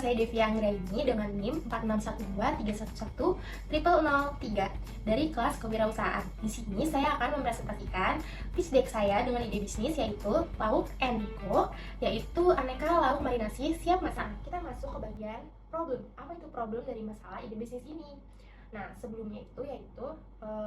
saya Devi Anggraini dengan NIM 46123110003 dari kelas kewirausahaan. Di sini saya akan mempresentasikan pitch deck saya dengan ide bisnis yaitu lauk and go, yaitu aneka lauk marinasi siap masak. Kita masuk ke bagian problem. Apa itu problem dari masalah ide bisnis ini? Nah, sebelumnya itu yaitu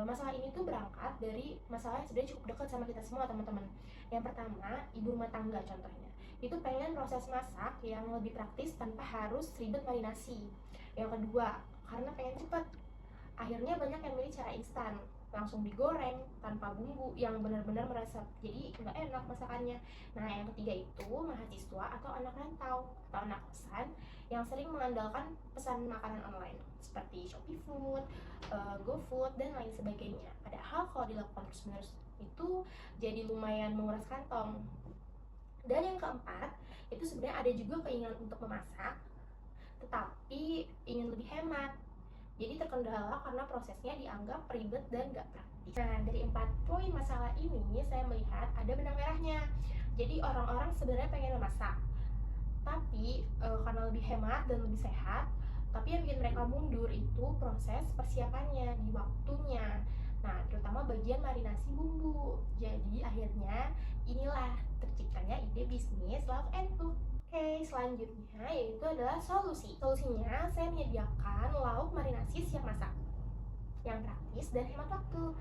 masalah ini tuh berangkat dari masalah yang sebenarnya cukup dekat sama kita semua, teman-teman. Yang pertama, ibu rumah tangga contohnya. Itu pengen proses masak yang lebih praktis tanpa harus ribet marinasi. Yang kedua, karena pengen cepat. Akhirnya banyak yang milih cara instan, langsung digoreng tanpa bumbu yang benar-benar meresap. Jadi nggak enak masakannya. Nah, yang ketiga itu mahasiswa atau anak rantau atau anak kosan yang sering mengandalkan pesan makanan online seperti Shopee Food, GoFood dan lain sebagainya. Padahal kalau dilakukan terus-menerus itu jadi lumayan menguras kantong. Dan yang keempat, itu sebenarnya ada juga keinginan untuk memasak, tetapi ingin lebih hemat. Jadi terkendala karena prosesnya dianggap ribet dan gak praktis. Nah, dari 4 poin masalah ini, saya melihat ada benang merahnya. Jadi orang-orang sebenarnya pengen memasak, tapi karena lebih hemat dan lebih sehat, tapi yang bikin mereka mundur itu proses persiapannya di waktunya. Nah, terutama bagian marinasi bumbu. Jadi akhirnya inilah terciptanya ide bisnis Love and Cook. Oke, selanjutnya yaitu adalah solusi. Solusinya saya menyediakan lauk marinasi siap masak yang praktis dan hemat waktu.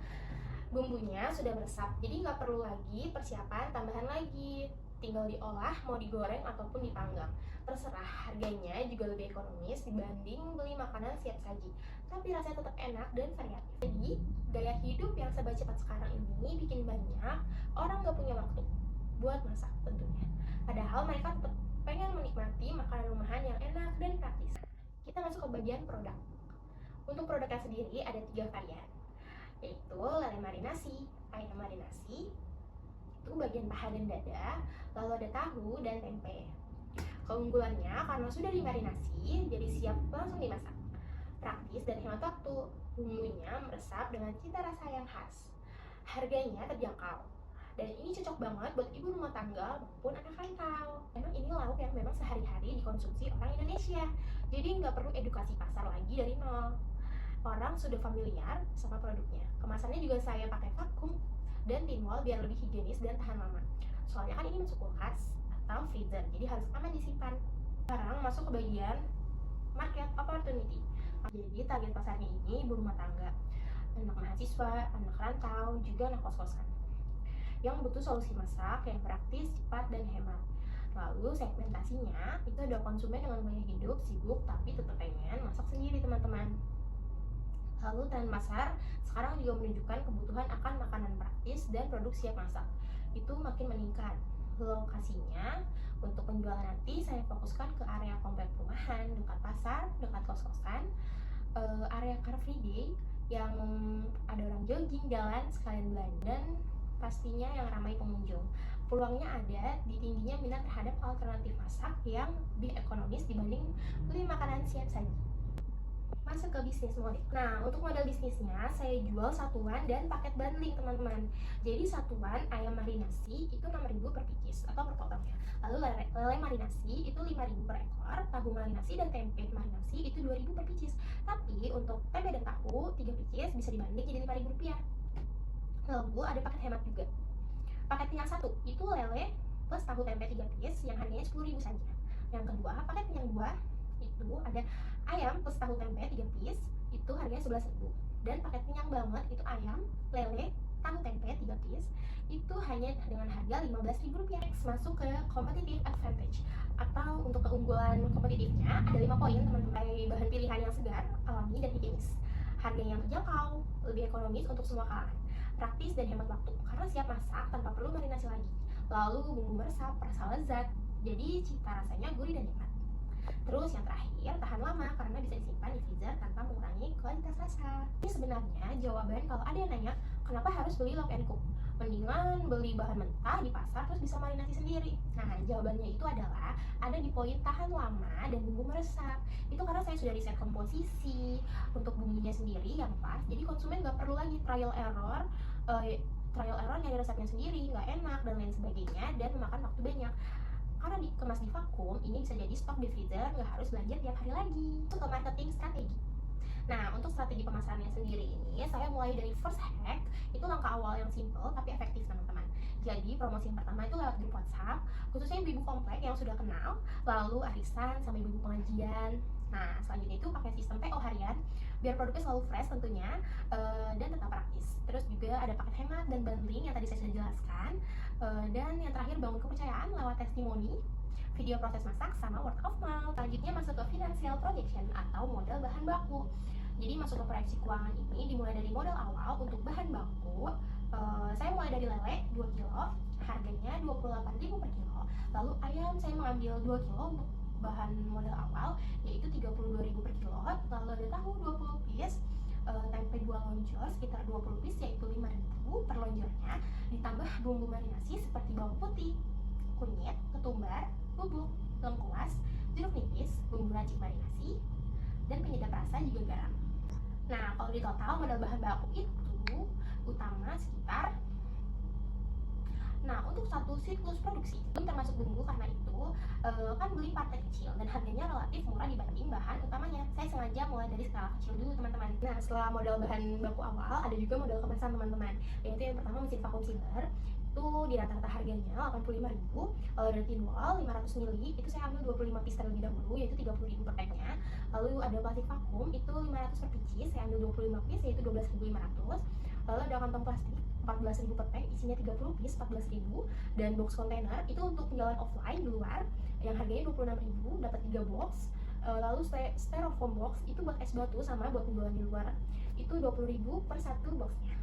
Bumbunya sudah meresap, jadi nggak perlu lagi persiapan tambahan lagi. Tinggal diolah, mau digoreng ataupun dipanggang. Terserah, harganya juga lebih ekonomis dibanding beli makanan siap saji. Tapi rasanya tetap enak dan variatif. Jadi, gaya hidup yang serba cepat sekarang ini bikin banyak orang nggak punya waktu buat masak tentunya. Padahal mereka tetap pengen menikmati makanan rumahan yang enak dan praktis. Kita masuk ke bagian produk. Untuk produknya sendiri ada 3 varian, yaitu lele marinasi, ayam marinasi, itu bagian paha dan dada, lalu ada tahu dan tempe. Keunggulannya karena sudah dimarinasi, jadi siap langsung dimasak. Praktis dan hemat waktu, bumbunya meresap dengan cita rasa yang khas. Harganya terjangkau, dan ini cocok banget buat ibu rumah tangga maupun anak rantau. Memang ini lauk yang memang sehari-hari dikonsumsi orang Indonesia, jadi nggak perlu edukasi pasar lagi dari nol. Orang sudah familiar sama produknya. Kemasannya juga saya pakai vakum dan tin wall biar lebih higienis dan tahan lama. Soalnya kan ini masuk kulkas atau freezer, jadi harus aman disimpan. Sekarang masuk ke bagian market opportunity. Jadi target pasarnya ini ibu rumah tangga, anak mahasiswa, anak rantau, juga anak kos-kosan yang butuh solusi masak yang praktis, cepat, dan hemat. Lalu segmentasinya itu ada konsumen dengan gaya hidup sibuk tapi tetap pengen masak sendiri, teman-teman. Lalu tren pasar sekarang juga menunjukkan kebutuhan akan makanan praktis dan produk siap masak itu makin meningkat. Lokasinya untuk penjualan nanti saya fokuskan ke area komplek perumahan, dekat pasar, dekat kos-kosan, area car free day yang ada orang jogging, jalan sekalian belanja, dan pastinya yang ramai pengunjung. Peluangnya ada di tingginya minat terhadap alternatif masak yang lebih ekonomis dibanding beli makanan siap saji. Masuk ke bisnis model. Nah, untuk model bisnisnya saya jual satuan dan paket bundling, teman-teman. Jadi satuan ayam marinasi itu 6.000 per pieces atau per potongnya. Lalu lele marinasi itu 5.000 per ekor, tahu marinasi dan tempe marinasi itu 2.000 per pieces. Tapi untuk tempe dan tahu 3 pieces bisa dibanding jadi 5.000 rupiah. Lalu ada paket hemat juga. Paket yang satu itu lele plus tahu tempe 3 pieces yang harganya 10.000 saja. Yang kedua, paket yang 2 itu ada ayam plus tahu tempe 3 piece itu harganya 11.000, dan paket kenyang banget itu ayam, lele, tahu tempe 3 piece itu hanya dengan harga 15.000 rupiah. Masuk ke competitive advantage atau untuk keunggulan kompetitifnya ada 5 poin, teman-teman. Bahan pilihan yang segar, alami, dan higienis, harga yang terjangkau, lebih ekonomis untuk semua kalangan, praktis dan hemat waktu karena siap masak tanpa perlu marinasi lagi, lalu bumbu meresap, rasa lezat, jadi cita rasanya gurih dan nikmat. Terus yang terakhir, tahan lama karena bisa disimpan di freezer tanpa mengurangi kualitas rasa. Ini sebenarnya jawaban kalau ada yang nanya, kenapa harus beli Love and Cook? Mendingan beli bahan mentah di pasar terus bisa marinasi sendiri. Nah, jawabannya itu adalah ada di poin tahan lama dan bumbu meresap. Itu karena saya sudah riset komposisi untuk bumbunya sendiri yang pas, jadi konsumen nggak perlu lagi trial error nyari resepnya sendiri, nggak enak dan lain sebagainya, dan memakan waktu banyak. Karena dikemas di vakum, ini bisa jadi stok di freezer, nggak harus belanja tiap hari lagi. Untuk ke marketing strategi. Nah, untuk strategi pemasarannya sendiri ini, saya mulai dari first hack, itu langkah awal yang simple tapi efektif teman-teman. Jadi, promosi yang pertama itu lewat grup WhatsApp, khususnya ibu-ibu komplek yang sudah kenal, lalu arisan sama ibu-ibu pengajian. Nah, selanjutnya itu pakai sistem PO harian, biar produknya selalu fresh tentunya, dan tetap praktis. Terus juga ada paket hemat dan bundling yang tadi saya sudah jelaskan. Dan yang terakhir bangun kepercayaan lewat testimoni, video proses masak, sama word of mouth. Selanjutnya masuk ke financial projection atau modal bahan baku. Jadi masuk ke proyeksi keuangan ini dimulai dari modal awal untuk bahan baku. Saya mulai dari lele 2 kilo, harganya 28.000 per kilo. Lalu ayam saya mengambil 2 kilo untuk bahan modal awal, yaitu 32.000 per kilo. Lalu ada tahu 20 piece, tempe 2 lonjor sekitar 20 piece, yaitu 5.000 per lonjornya. Ditambah bumbu marinasi seperti bawang putih, kunyit, ketumbar, bubuk, lengkuas, jeruk nipis, bumbu racik marinasi, dan penyedap rasa juga garam. Nah, kalau di total modal bahan baku itu utama sekitar. Nah, untuk satu siklus produksi belum termasuk bumbu, karena itu kan beli partai kecil dan harganya relatif murah dibanding bahan utamanya. Saya sengaja mulai dari skala kecil dulu teman-teman. Nah, setelah modal bahan baku awal, ada juga modal kemasan teman-teman, yaitu yang pertama mesin vakum sealer. Itu di rata-rata harganya 85.000. Kalau dari tin wall 500 ml itu saya ambil 25 piece terlebih dahulu, yaitu 30.000 per packnya. Lalu ada plastik vakum itu 500 per pieces, saya ambil 25 piece, yaitu 12.500. Lalu ada kantong plastik 14.000 per pack, isinya 30 piece, 14.000. Dan box container itu untuk penjualan offline di luar yang harganya 26.000, dapat 3 box. Lalu styrofoam box itu buat es batu sama buat penjualan di luar, itu 20.000 per satu boxnya.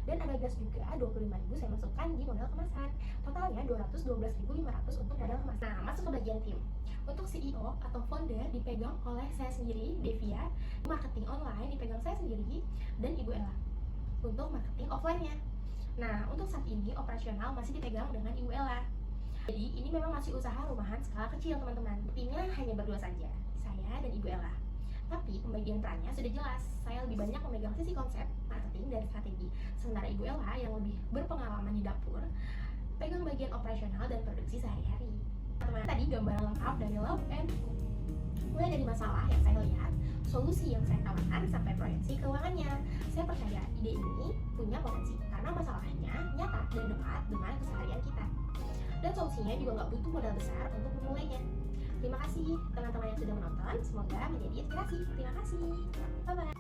Dan ada gas juga 25.000 saya masukkan di modal kemasan. Totalnya 212.500 untuk modal kemasan. Nah, masuk ke bagian tim. Untuk CEO atau founder dipegang oleh saya sendiri, Devia. Marketing online dipegang saya sendiri dan Ibu Ella untuk marketing offline-nya. Nah, untuk saat ini operasional masih dipegang dengan Ibu Ella. Jadi ini memang masih usaha rumahan skala kecil teman-teman. Timnya hanya berdua saja, saya dan Ibu Ella. Tapi pembagian perannya sudah jelas. Saya lebih banyak memegang sisi konsep, marketing, dan strategi. Sementara Ibu Ella yang lebih berpengalaman di dapur, pegang bagian operasional dan produksi sehari-hari. Teman-teman, tadi gambaran lengkap dari Love and Cook. Mulai dari masalah yang saya lihat, solusi yang saya tawarkan, sampai proyeksi keuangannya. Saya percaya ide ini punya potensi karena masalahnya nyata dan dekat dengan keseharian kita. Dan solusinya juga nggak butuh modal besar untuk memulainya. Terima kasih teman-teman yang sudah menonton, semoga menjadi inspirasi. Terima kasih, bye-bye.